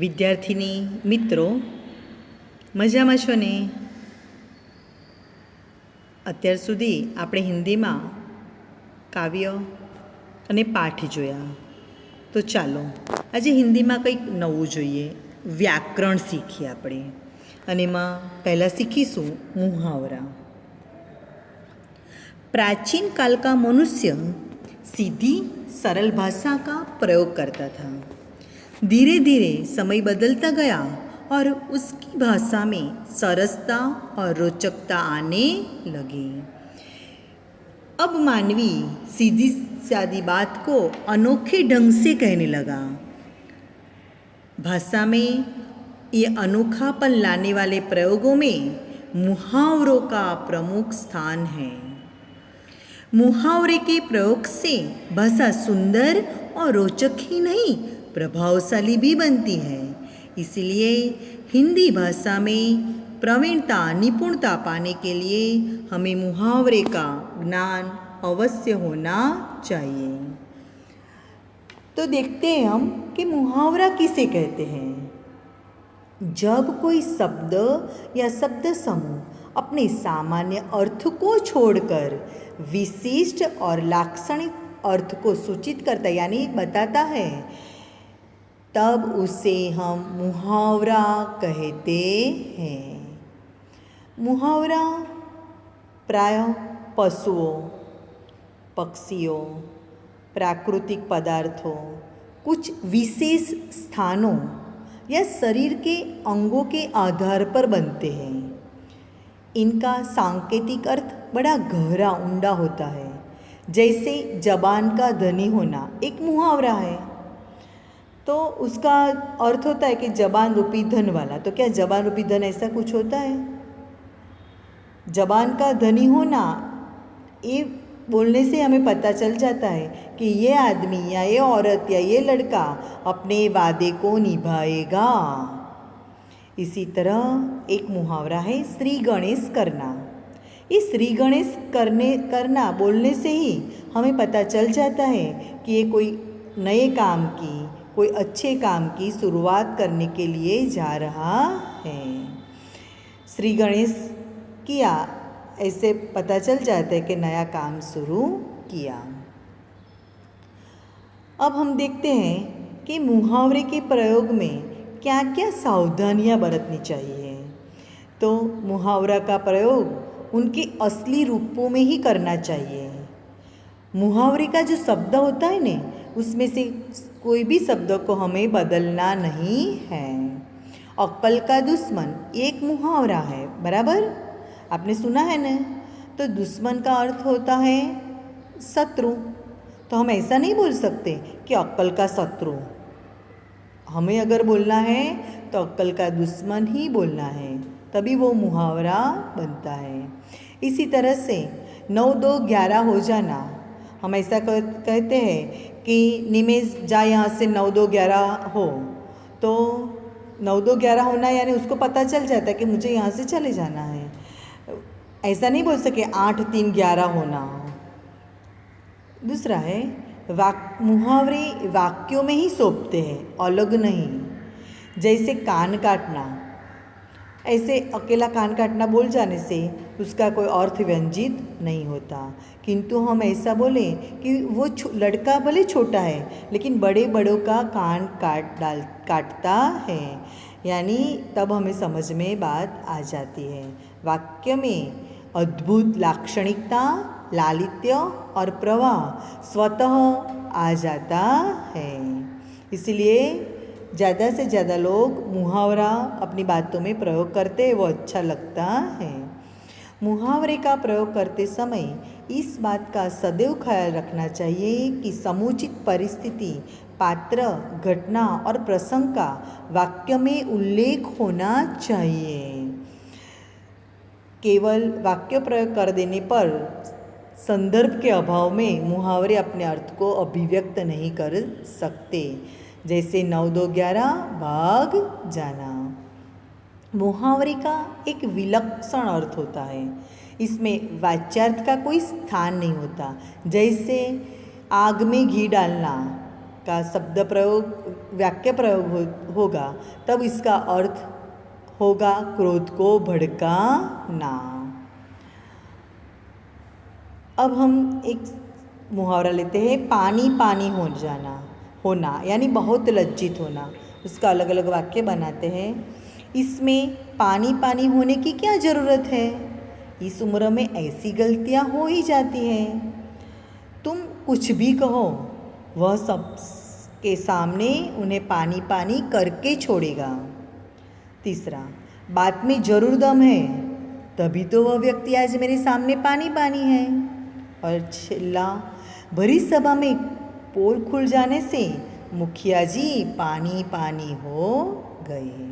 વિદ્યાર્થીની મિત્રો મજામાં છો ને? અત્યાર સુધી આપણે હિન્દીમાં કાવ્ય અને પાઠ જોયા. તો ચાલો આજે હિન્દીમાં કંઈક નવું જોઈએ, વ્યાકરણ શીખીએ આપણે. અને એમાં પહેલાં શીખીશું मुहावरा. प्राचीन काल का मनुष्य सीधी सरल भाषा का प्रयोग करता था. धीरे धीरे समय बदलता गया और उसकी भाषा में सरसता और रोचकता आने लगी. अब मानवी सीधी सादी बात को अनोखे ढंग से कहने लगा. भाषा में ये अनोखापन लाने वाले प्रयोगों में मुहावरों का प्रमुख स्थान है. मुहावरे के प्रयोग से भाषा सुंदर और रोचक ही नहीं प्रभावशाली भी बनती है. इसलिए हिंदी भाषा में प्रवीणता निपुणता पाने के लिए हमें मुहावरे का ज्ञान अवश्य होना चाहिए. तो देखते हैं हम कि मुहावरा किसे कहते हैं. जब कोई शब्द या शब्द समूह अपने सामान्य अर्थ को छोड़कर विशिष्ट और लाक्षणिक अर्थ को सूचित करता यानी बताता है, तब उसे हम मुहावरा कहते हैं. मुहावरा प्रायः पशुओं, पक्षियों, प्राकृतिक पदार्थों, कुछ विशेष स्थानों या शरीर के अंगों के आधार पर बनते हैं. इनका सांकेतिक अर्थ बड़ा गहरा ऊंडा होता है. जैसे जबान का धनी होना एक मुहावरा है. तो उसका अर्थ होता है कि जबान रूपी धन वाला. तो क्या जबान रूपी धन ऐसा कुछ होता है? जबान का धनी होना ये बोलने से हमें पता चल जाता है कि ये आदमी या ये औरत या ये लड़का अपने वादे को निभाएगा. इसी तरह एक मुहावरा है श्री गणेश करना. ये श्री गणेश करना बोलने से ही हमें पता चल जाता है कि ये कोई नए काम की, कोई अच्छे काम की शुरुआत करने के लिए जा रहा है. श्री गणेश किया ऐसे पता चल जाता है कि नया काम शुरू किया. अब हम देखते हैं कि मुहावरे के प्रयोग में क्या क्या सावधानियां बरतनी चाहिए. तो मुहावरा का प्रयोग उनके असली रूपों में ही करना चाहिए. मुहावरे का जो शब्द होता है ना, उसमें से कोई भी शब्द को हमें बदलना नहीं है. अक्ल का दुश्मन एक मुहावरा है, बराबर आपने सुना है ना. तो दुश्मन का अर्थ होता है शत्रु. तो हम ऐसा नहीं बोल सकते कि अक्ल का शत्रु. हमें अगर बोलना है तो अक्ल का दुश्मन ही बोलना है, तभी वो मुहावरा बनता है. इसी तरह से 9 2 11 हो जाना, हम ऐसा कहते हैं कि निमेश जा यहाँ से 9 2 11 हो. तो 9 2 11 होना यानी उसको पता चल जाता है कि मुझे यहाँ से चले जाना है. ऐसा नहीं बोल सके 8 3 11 होना. दूसरा है मुहावरे वाक्यों में ही सौंपते हैं, अलग नहीं. जैसे कान काटना, ऐसे अकेला कान काटना बोल जाने से उसका कोई अर्थ व्यंजित नहीं होता. किंतु हम ऐसा बोलें कि वो लड़का भले छोटा है लेकिन बड़े बड़ों का कान काटता है, यानी तब हमें समझ में बात आ जाती है. वाक्य में अद्भुत लाक्षणिकता, लालित्य और प्रवाह स्वतः आ जाता है. इसलिए ज़्यादा से ज़्यादा लोग मुहावरा अपनी बातों में प्रयोग करते हैं, वो अच्छा लगता है. मुहावरे का प्रयोग करते समय इस बात का सदैव ख्याल रखना चाहिए कि समुचित परिस्थिति, पात्र, घटना और प्रसंग का वाक्य में उल्लेख होना चाहिए. केवल वाक्य प्रयोग कर देने पर संदर्भ के अभाव में मुहावरे अपने अर्थ को अभिव्यक्त नहीं कर सकते. जैसे 9 2 11 भाग जाना. मुहावरे का एक विलक्षण अर्थ होता है. इसमें वाच्यार्थ का कोई स्थान नहीं होता. जैसे आग में घी डालना, का शब्द प्रयोग वाक्य प्रयोग होगा तब इसका अर्थ होगा क्रोध को भड़काना। अब हम एक मुहावरा लेते हैं, पानी पानी हो जाना, होना यानी बहुत लज्जित होना। उसका अलग अलग वाक्य बनाते हैं। इसमें पानी पानी होने की क्या ज़रूरत है, इस उम्र में ऐसी गलतियां हो ही जाती हैं। तुम कुछ भी कहो वह सब के सामने उन्हें पानी पानी करके छोड़ेगा। तीसरा, बात में जरूर दम है तभी तो वह व्यक्ति आज मेरे सामने पानी पानी है। और छेल्ला, भरी सभा में पोल खुल जाने से मुखिया जी पानी पानी हो गए।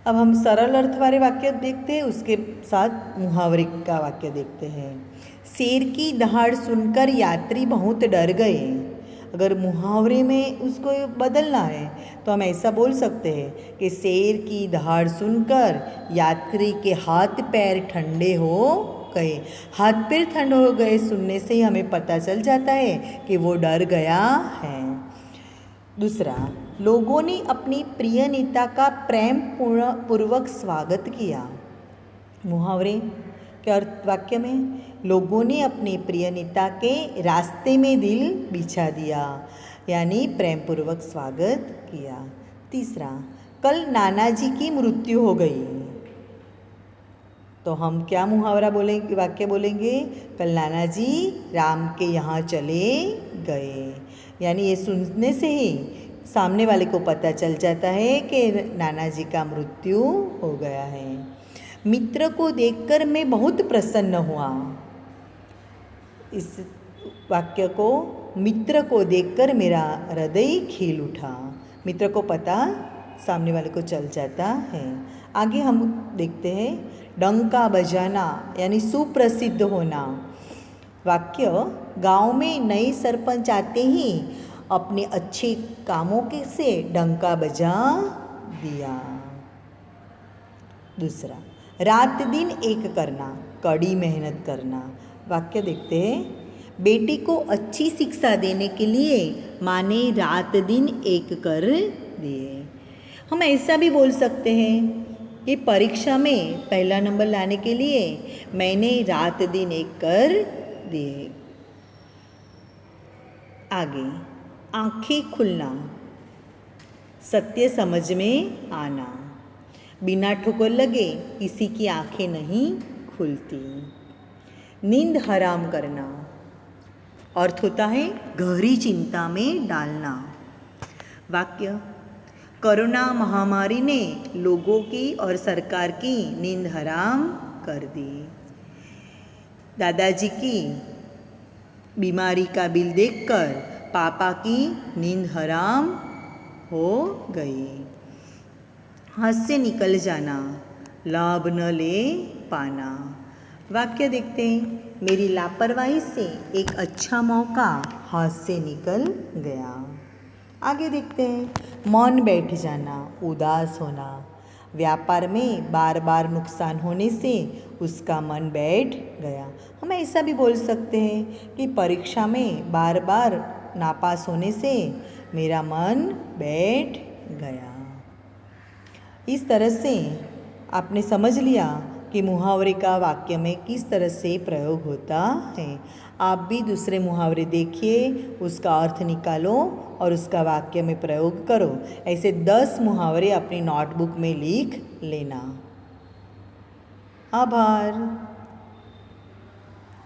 अब हम सरल अर्थ वाले वाक्य देखते हैं, उसके साथ मुहावरे का वाक्य देखते हैं। शेर की दहाड़ सुनकर यात्री बहुत डर गए। अगर मुहावरे में उसको बदलना है तो हम ऐसा बोल सकते हैं कि शेर की दहाड़ सुनकर यात्री के हाथ पैर ठंडे हो गए। हाथ पैर ठंडे हो गए सुनने से ही हमें पता चल जाता है कि वो डर गया है। दूसरा, लोगों ने अपनी प्रिय नेता का प्रेम पूर्वक स्वागत किया। मुहावरे के अर्थ वाक्य में, लोगों ने अपने प्रिय नेता के रास्ते में दिल बिछा दिया यानी प्रेम पूर्वक स्वागत किया। तीसरा, कल नाना जी की मृत्यु हो गई। तो हम क्या मुहावरा बोलेंगे, वाक्य बोलेंगे, कल नाना जी राम के यहाँ चले गए। यानी ये सुनने से ही सामने वाले को पता चल जाता है कि नाना जी का मृत्यु हो गया है। मित्र को देखकर मैं बहुत प्रसन्न हुआ। इस वाक्य को, मित्र को देखकर मेरा हृदय खिल उठा। मित्र को पता सामने वाले को चल जाता है। आगे हम देखते हैं, डंका बजाना यानी सुप्रसिद्ध होना। वाक्य, गांव में नए सरपंच आते ही अपने अच्छे कामों के से डंका बजा दिया। दूसरा, रात दिन एक करना, कड़ी मेहनत करना। वाक्य देखते हैं, बेटी को अच्छी शिक्षा देने के लिए माँ ने रात दिन एक कर दिए। हम ऐसा भी बोल सकते हैं कि परीक्षा में पहला नंबर लाने के लिए मैंने रात दिन एक कर दिए। आगे, आँखें खुलना, सत्य समझ में आना। बिना ठोकर लगे किसी की आँखें नहीं खुलती। नींद हराम करना, अर्थ होता है गहरी चिंता में डालना। वाक्य, कोरोना महामारी ने लोगों की और सरकार की नींद हराम कर दी। दादाजी की बीमारी का बिल देखकर पापा की नींद हराम हो गई। हाथ से निकल जाना, लाभ न ले पाना। वाक्य देखते हैं, मेरी लापरवाही से एक अच्छा मौका हाथ से निकल गया। आगे देखते हैं, मौन बैठ जाना, उदास होना। व्यापार में बार बार नुकसान होने से उसका मन बैठ गया। हम ऐसा भी बोल सकते हैं कि परीक्षा में बार बार नापास होने से मेरा मन बैठ गया। इस तरह से आपने समझ लिया कि मुहावरे का वाक्य में किस तरह से प्रयोग होता है। आप भी दूसरे मुहावरे देखिए, उसका अर्थ निकालो और उसका वाक्य में प्रयोग करो। ऐसे 10 मुहावरे अपनी नोटबुक में लिख लेना। आभार।